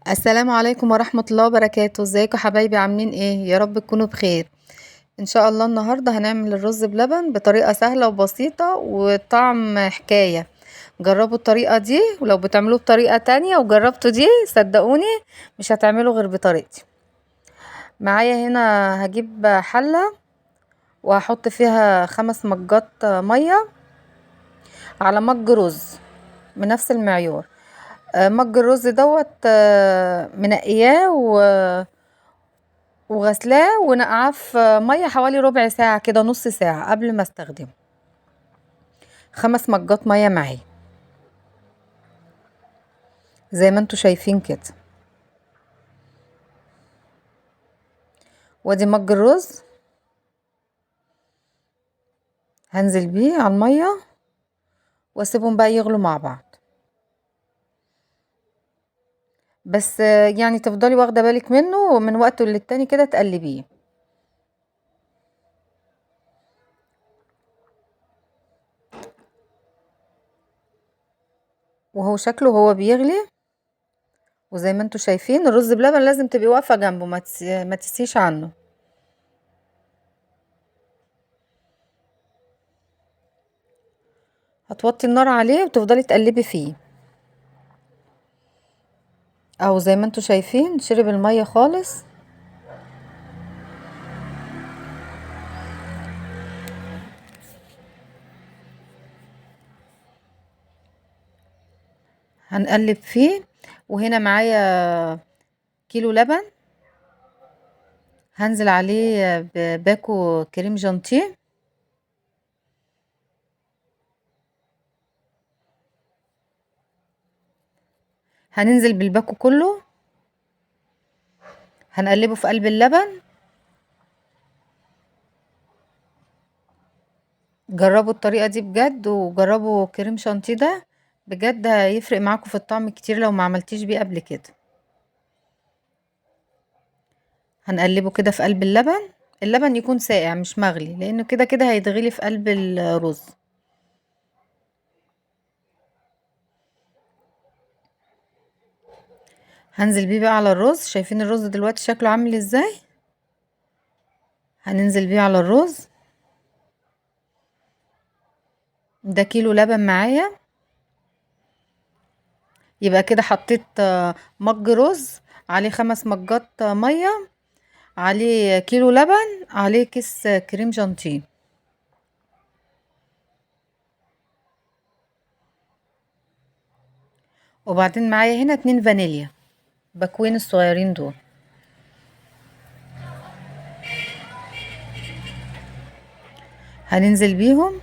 السلام عليكم ورحمة الله وبركاته. ازيكم حبايبي؟ عاملين ايه؟ يا رب تكونوا بخير. ان شاء الله النهاردة هنعمل الرز بلبن بطريقة سهلة وبسيطة وطعم حكاية. جربوا الطريقة دي، ولو بتعملوه بطريقة تانية وجربتوا دي صدقوني مش هتعملوا غير بطريقتي. معايا هنا هجيب حلة وهحط فيها 5 مجات مية على مج رز بنفس المعيار. مج الرز دوت منقياه وغسلاه ونقعاه في ميه حوالي ربع ساعة كده، نص ساعة قبل ما استخدمه. 5 مجات مية معايا زي ما انتوا شايفين كده. وادي مج الرز هنزل بيه على المية واسيبهم بقى يغلوا مع بعض. بس يعني تفضلي واخدة بالك منه من وقت للتاني كده تقلبيه. وهو شكله هو بيغلي، وزي ما انتوا شايفين الرز بلبن لازم تبقي واقفة جنبه، ما تسيش عنه. هتوطي النار عليه وتفضلي تقلبي فيه. او زي ما انتوا شايفين شرب المية خالص. هنقلب فيه. وهنا معايا كيلو لبن هنزل عليه بباكو كريم جانتيه. هننزل بالباكو كله، هنقلبه في قلب اللبن. جربوا الطريقة دي بجد، وجربوا كريم شانتيه ده بجد هيفرق معاكم في الطعم كتير لو ما عملتيش بيه قبل كده. هنقلبه كده في قلب اللبن. اللبن يكون ساقع مش مغلي، لانه كده كده هيتغلي في قلب الرز. هنزل بيه بقى على الرز. شايفين الرز دلوقتي شكله عامل ازاي؟ هننزل بيه على الرز. ده كيلو لبن معايا. يبقى كده حطيت مج رز عليه 5 مجات مية، عليه كيلو لبن، عليه كيس كريم جانتيه. وبعدين معايا هنا 2 فانيليا، باكوين الصغيرين دول. هننزل بيهم.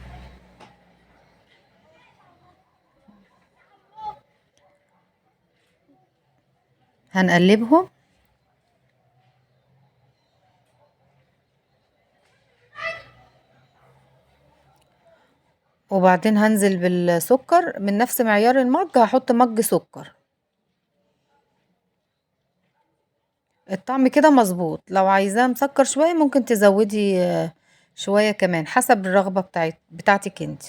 هنقلبهم. وبعدين هنزل بالسكر من نفس معيار المج، هحط مج سكر. الطعم كده مظبوط. لو عايزاه مسكر شوية ممكن تزودي شوية كمان حسب الرغبة بتاعتك انت.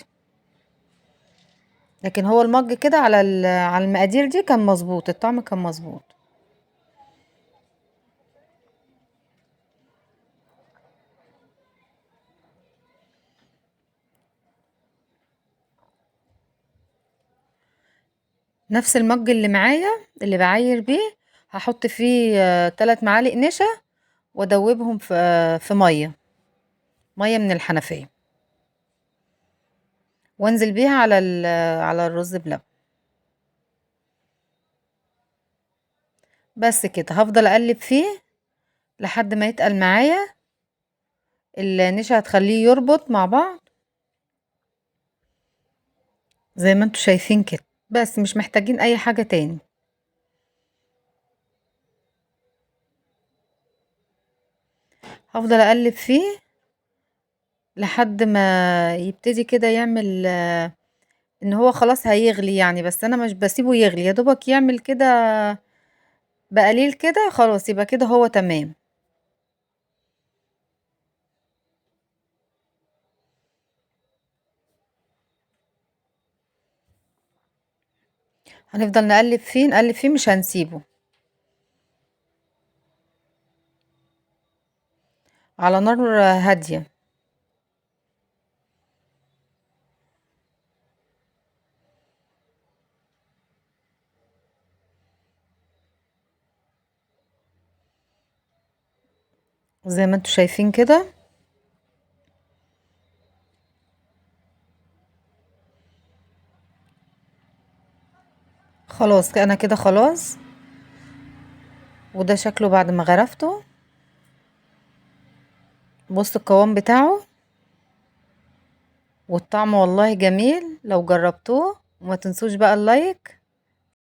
لكن هو المج كده على المقادير دي كان مظبوط، الطعم كان مظبوط. نفس المج اللي معايا اللي بعاير بيه هحط فيه 3 معالق نشا، وادوبهم في ميه من الحنفيه، وانزل بيها على الرز بلبن. بس كده هفضل اقلب فيه لحد ما يتقل معايا. النشا هتخليه يربط مع بعض زي ما انتوا شايفين كده. بس مش محتاجين اي حاجه تاني. هفضل اقلب فيه لحد ما يبتدي كده يعمل ان هو خلاص هيغلي يعني. بس انا مش بسيبه يغلي، يا دوبك يعمل كده بقليل كده خلاص، يبقى كده هو تمام. هنفضل نقلب فيه نقلب فيه، مش هنسيبه. على نار هادية. زي ما انتوا شايفين كده. خلاص انا كده خلاص. وده شكله بعد ما غرفته. بص القوام بتاعه، والطعم والله جميل لو جربتوه. وما تنسوش بقى اللايك